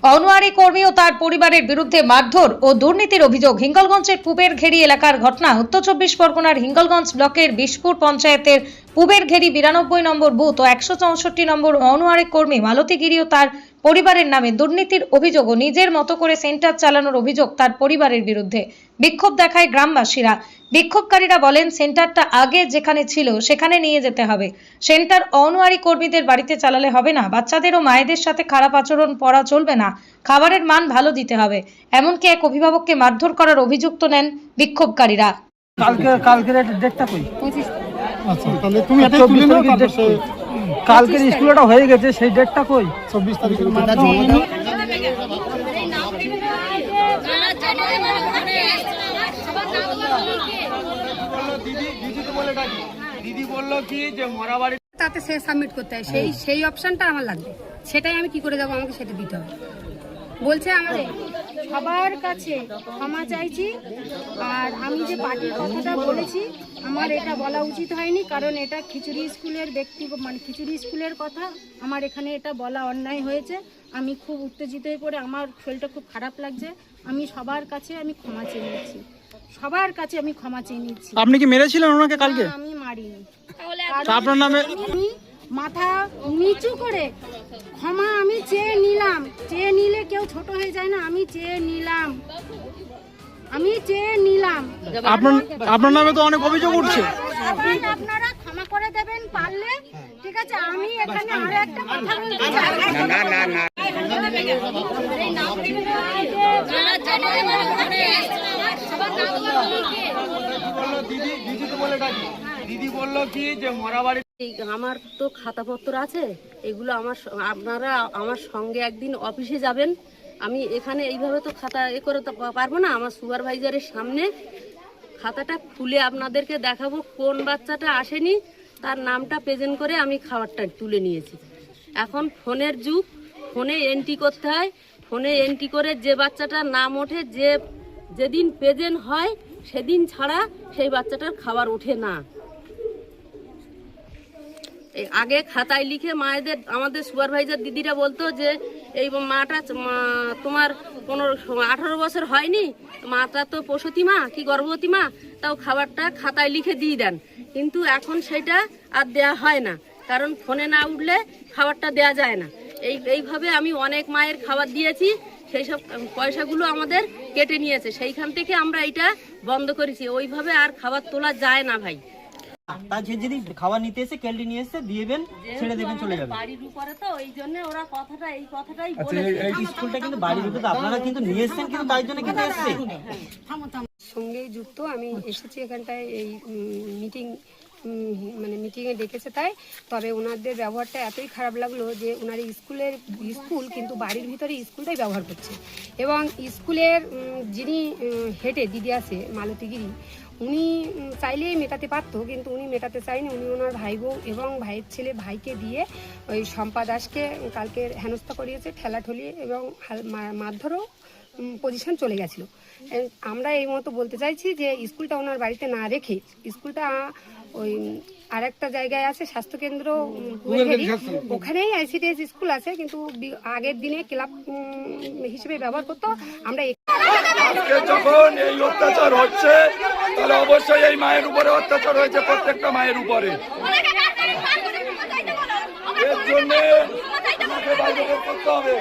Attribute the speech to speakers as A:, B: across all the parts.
A: অনওয়ারি কর্মী ও তার পরিবারের বিরুদ্ধে মারধর ও দুর্নীতির অভিযোগ। হিঙ্গলগঞ্জের পুবের ঘেরি এলাকার ঘটনা। উত্তর চব্বিশ পরগনার হিঙ্গলগঞ্জ ব্লকের বিশপুর পঞ্চায়েতের পুবের ঘেরি 92 নম্বর বুথ ও 164 নম্বর অনওয়ারি কর্মী মালতী গিরি ও তার পরিবারের নামে দুর্নীতির অভিযোগ ও নিজের মতো করে সেন্টার চালানোর অভিযোগ তার পরিবারের বিরুদ্ধে। বিক্ষোভ দেখায় গ্রামবাসীরা। বিক্ষোভকারীরা বলেন, সেন্টারটা আগে যেখানে ছিল সেখানে নিয়ে যেতে হবে। সেন্টার অনওয়ারি কর্মীদের বাড়িতে চালালে হবে না। বাচ্চাদের ও মায়েদের সাথে খারাপ আচরণ করা চলবে না। খাবারের মান ভালো দিতে হবে। এমনকি এক অভিভাবককে মারধর করার অভিযোগ নেন বিক্ষোভকারীরা।
B: কালকের ডেটটা কই?
C: আচ্ছা, তাহলে তুমি এটাই তুলে নাও।
B: কালকের স্কুলটা হয়ে গেছে, সেই ডেটটা কই?
C: 24 তারিখের মধ্যে
D: দিদি বললো কি যে মরাবাড়ি
E: তাতে সে সাবমিট করতে হয়, সেই অপশনটা আমার লাগবে। সেটাই আমি কি করে যাবো, আমাকে সেটা দিতে হবে। বলছে আমাদের সবার কাছে ক্ষমা চাইছি, আর আমি যে পার্টির কথাটা বলেছি আমার এটা বলা উচিত হয়নি, কারণ এটা খিচুড়ি স্কুলের খিচুড়ি স্কুলের কথা আমার এখানে এটা বলা অন্যায় হয়েছে। আমি খুব উত্তেজিত হয়ে পড়ে আমার শরীরটা খুব খারাপ লাগছে। আমি সবার কাছে আমি ক্ষমা চেয়ে নিচ্ছি, সবার কাছে আমি ক্ষমা চেয়ে নিচ্ছি।
B: আপনি কি মেরেছিলেন ওনাকে কালকে?
E: আমি মারিনি।
B: আপনার নামে
E: আমি মাথা নিচু করে ক্ষমা আমি চেয়ে নিলাম। চেয়ে নিলে কেউ ছোট হয়ে যায় না, আমি চেয়ে নিলাম।
B: আপনার নামে তো অনেক অভিযোগ উঠছে।
E: আপনারা ক্ষমা করে দেবেন পারলে, ঠিক আছে? আমি এখানে আরো একটা কথা বলতে চাই।
D: দিদি বললো কি যে মরাবাড়ি
F: আমার তো খাতাপত্র আছে, এগুলো আপনারা আমার সঙ্গে একদিন অফিসে যাবেন। আমি এখানে এইভাবে তো খাতা করে তো পারবো না। আমার সুপারভাইজারের সামনে খাতাটা খুলে আপনাদেরকে দেখাবো কোন বাচ্চাটা আসেনি, তার নামটা প্রেজেন্ট করে আমি খাবারটা তুলে নিয়েছি। এখন ফোনের যুগ, ফোনে এন্ট্রি করতে হয়। ফোনে এন্ট্রি করে যে বাচ্চাটার নাম ওঠে, যেদিন প্রেজেন্ট হয় সেদিন ছাড়া সেই বাচ্চাটার খাবার ওঠে না। আগে খাতায় লিখে মায়েদের, আমাদের সুপারভাইজার দিদিরা বলতো যে এই মাটা তোমার 18 বছর হয়নি, মাটা তো প্রসূতি মা কি গর্ভবতী মা, তাও খাবারটা খাতায় লিখে দিয়ে দেন। কিন্তু এখন সেটা আর দেয়া হয় না, কারণ ফোনে না উঠলে খাবারটা দেয়া যায় না। এইভাবে আমি অনেক মায়ের খাবার দিয়েছি, সেই সব পয়সাগুলো আমাদের কেটে নিয়েছে। সেইখান থেকে আমরা এটা বন্ধ করেছি। ওইভাবে আর খাবার তোলা যায় না ভাই।
G: তার যদি খাবার নিতে এসে ক্যান্টিন নিয়ে এসে দিয়েবেন, ছেড়ে দেবেন, চলে যাবেন।
F: বাড়ির উপরে তো এই জন্য ওরা কথাটাই
G: এই স্কুলটা কিন্তু বাড়ির উপরে, আপনারা কিন্তু নিয়ে এসেছেন, কিন্তু তাই জন্য কিন্তু এসছে
E: সঙ্গে যুক্ত আমি এসেছি এখানটায় এই মিটিংয়ে ডেকেছে তাই। তবে ওনাদের ব্যবহারটা এতই খারাপ লাগলো যে ওনার স্কুল কিন্তু বাড়ির ভিতরে স্কুলটাই ব্যবহার করছে। এবং স্কুলের যিনি হেডে দিদি আছে মালতী গিরি, উনি চাইলেই মেটাতে পারতো, কিন্তু উনি মেটাতে চাইনি। উনি ওনার ভাই বউ এবং ভাইয়ের ছেলে ভাইকে দিয়ে ওই শম্পা দাসকে কালকে হেনস্থা করিয়েছে, ঠেলাঠলি এবং মারধরও পজিশন চলে গেছিলো। আমরা এই মতো বলতে চাইছি যে স্কুলটা ওনার বাড়িতে না রেখে স্কুলটা ওই আরেকটা জায়গায় আছে, স্বাস্থ্যকেন্দ্র, ওখানেই ICDS স্কুল আছে, কিন্তু আগের দিনে ক্লাব হিসেবে ব্যবহার করতো। আমরা
D: আজকে যখন এই অত্যাচার হচ্ছে, তাহলে অবশ্যই এই মায়ের উপরে অত্যাচার হয়েছে, প্রত্যেকটা মায়ের উপরে। এর জন্য আমাকে বাইরে বের করতে হবে।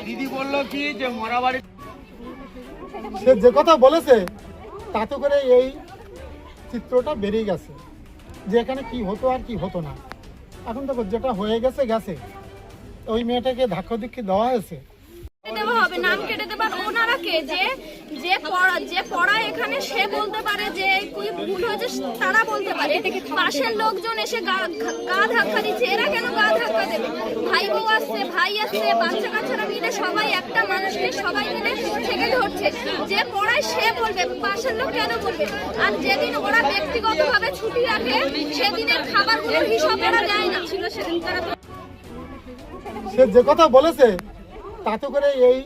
D: দিদি বললো কি যে মরাবাড়ি,
C: সে যে কথা বলেছে তাতে করে এই চিত্রটা বেরিয়ে গেছে যে এখানে কি হতো আর কি হতো না। এখন দেখো যেটা হয়ে গেছে গেছে, ওই মেয়েটাকে ধাক্কা ধিক্কি দেওয়া হয়েছে।
H: দেওয়া হবে, নাম কেটে দেবার ওনারা কে যে যে পড়ায় এখানে সে বলতে পারে যে কি ভুল হয়েছে, তারা বলতে পারে। পাশের লোকজন এসে গা ধাক্কা দিচ্ছে, এরা কেন গা ধাক্কা দেবে? ভাই বউ আসছে, ভাই আসছে, বাচ্চা কাচ্চারা মিলে সবাই একটা মানুষকে সবাই মিলে থেকে ধরছে। যে পড়ায় সে বলবে, পাশের লোক কেন বলবে? আর যেদিন ওরা ব্যক্তিগতভাবে ছুটি রাখে সেদিনের খাবারগুলোর হিসাব ওরা দেয় না। ছিল সেদিন তারা
C: সে যে কথা বলেছে তাতে করে এই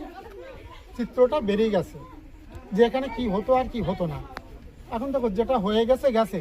C: চিত্রটা বেরিয়ে গেছে যে এখানে কি হতো আর কি হতো না। এখন দেখো যেটা হয়ে গেছে গেছে,